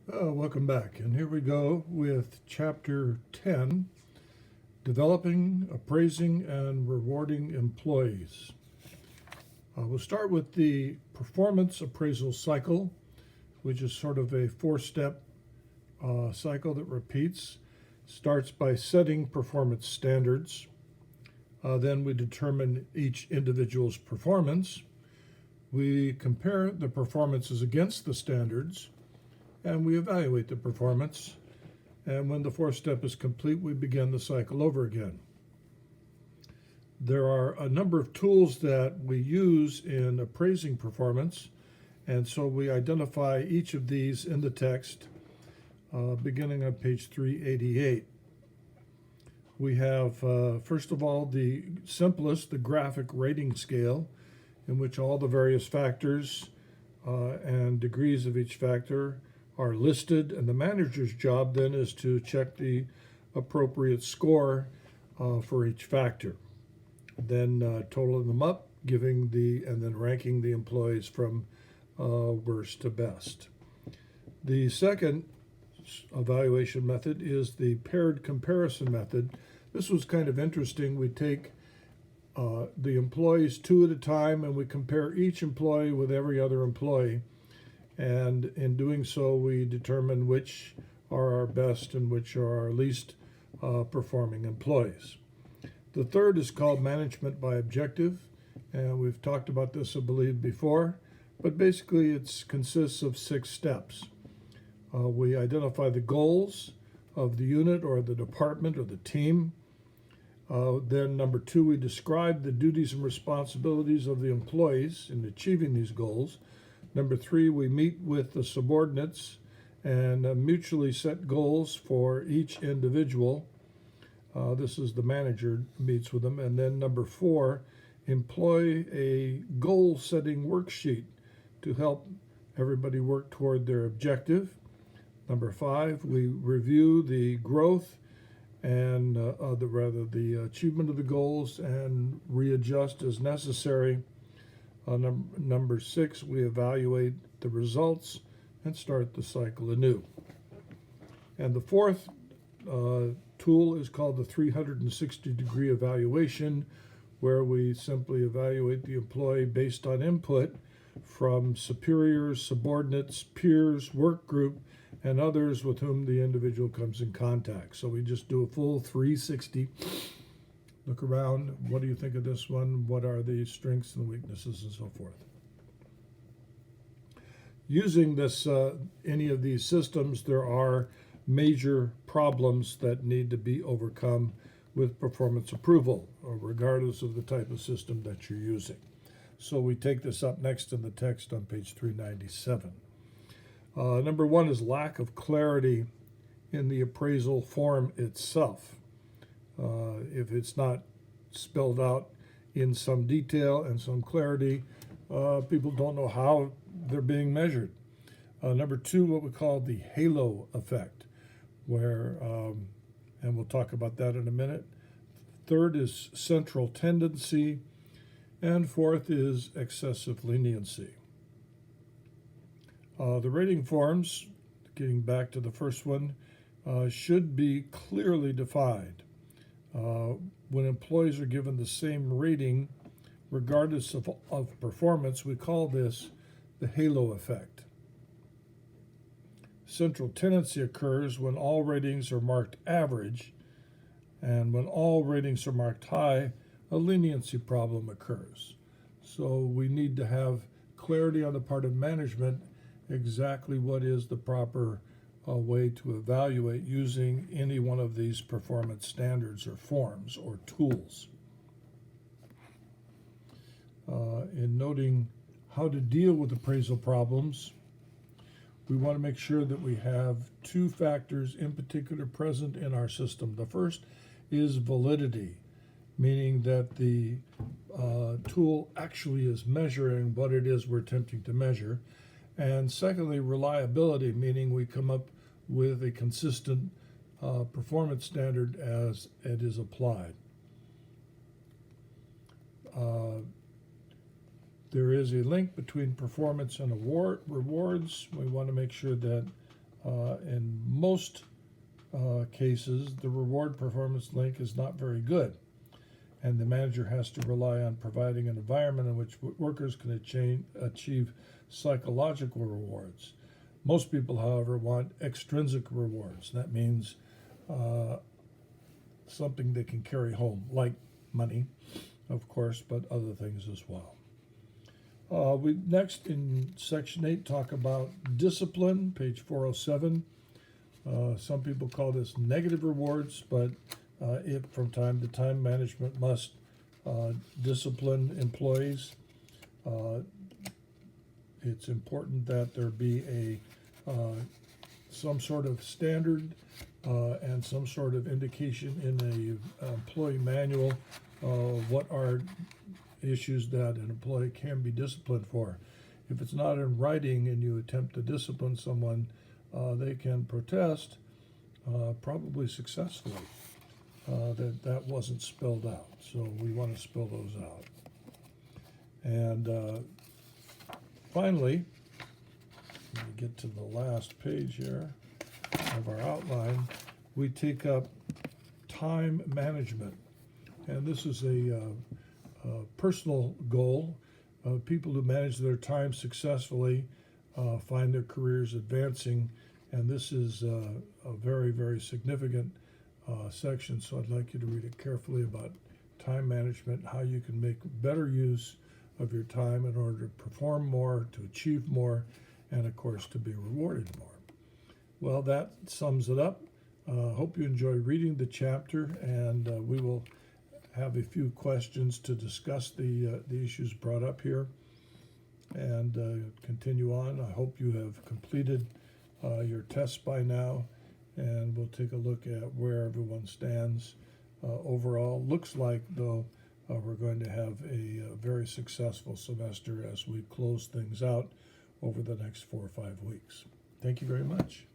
Welcome back, and here we go with Chapter 10, Developing, Appraising, and Rewarding Employees. We'll start with the performance appraisal cycle, which is sort of a four-step cycle that repeats. Starts by setting performance standards. Then we determine each individual's performance. We compare the performances against the standards, and we evaluate the performance. And when the fourth step is complete, we begin the cycle over again. There are a number of tools that we use in appraising performance, and so we identify each of these in the text, beginning on page 388. We have, first of all, the simplest, the graphic rating scale, in which all the various factors and degrees of each factor are listed, and the manager's job then is to check the appropriate score for each factor, then totaling them up, and then ranking the employees from worst to best. The second evaluation method is the paired comparison method. This was kind of interesting. We take the employees two at a time, and we compare each employee with every other employee. And in doing so, we determine which are our best and which are our least performing employees. The third is called management by objective, and we've talked about this, I believe, before, but basically it consists of 6 steps. We identify the goals of the unit or the department or the team. Then number 2, we describe the duties and responsibilities of the employees in achieving these goals. Number 3, we meet with the subordinates and mutually set goals for each individual. This is the manager meets with them. And then number 4, employ a goal-setting worksheet to help everybody work toward their objective. Number 5, we review the growth and the achievement of the goals and readjust as necessary. Number 6, we evaluate the results and start the cycle anew. And the fourth tool is called the 360-degree evaluation, where we simply evaluate the employee based on input from superiors, subordinates, peers, work group, and others with whom the individual comes in contact. So we just do a full 360. Look around. What do you think of this one? What are the strengths and weaknesses and so forth? Using any of these systems, there are major problems that need to be overcome with performance approval, regardless of the type of system that you're using. So we take this up next in the text on page 397. Number 1 is lack of clarity in the appraisal form itself. If it's not spelled out in some detail and some clarity, people don't know how they're being measured. Number 2, what we call the halo effect, where, and we'll talk about that in a minute. Third is central tendency, and fourth is excessive leniency. The rating forms, getting back to the first one, should be clearly defined. When employees are given the same rating, regardless of performance, we call this the halo effect. Central tendency occurs when all ratings are marked average, and when all ratings are marked high, a leniency problem occurs. So we need to have clarity on the part of management exactly what is the proper way to evaluate using any one of these performance standards or forms or tools. In noting how to deal with appraisal problems, we want to make sure that we have 2 factors in particular present in our system. The first is validity, meaning that the tool actually is measuring what it is we're attempting to measure. And secondly, reliability, meaning we come up with a consistent performance standard as it is applied. There is a link between performance and rewards. We want to make sure that In most cases, the reward performance link is not very good, and the manager has to rely on providing an environment in which workers can achieve psychological rewards. Most people, however, want extrinsic rewards. That means something they can carry home, like money, of course, but other things as well. We next in section 8 talk about discipline, page 407. Some people call this negative rewards, but if from time to time management must discipline employees, it's important that there be some sort of standard and some sort of indication in a employee manual what are issues that an employee can be disciplined for. If it's not in writing and you attempt to discipline someone, they can protest, probably successfully, that wasn't spelled out. So we want to spell those out. And finally, when we get to the last page here of our outline, we take up time management. And this is a personal goal. People who manage their time successfully find their careers advancing, and this is a very, very significant section, so I'd like you to read it carefully about time management, how you can make better use of your time in order to perform more, to achieve more, and of course to be rewarded more. Well, that sums it up. Hope you enjoy reading the chapter, and we will have a few questions to discuss the issues brought up here and continue on. I hope you have completed your tests by now, and we'll take a look at where everyone stands overall. Looks like, though, we're going to have a very successful semester as we close things out over the next 4 or 5 weeks. Thank you very much.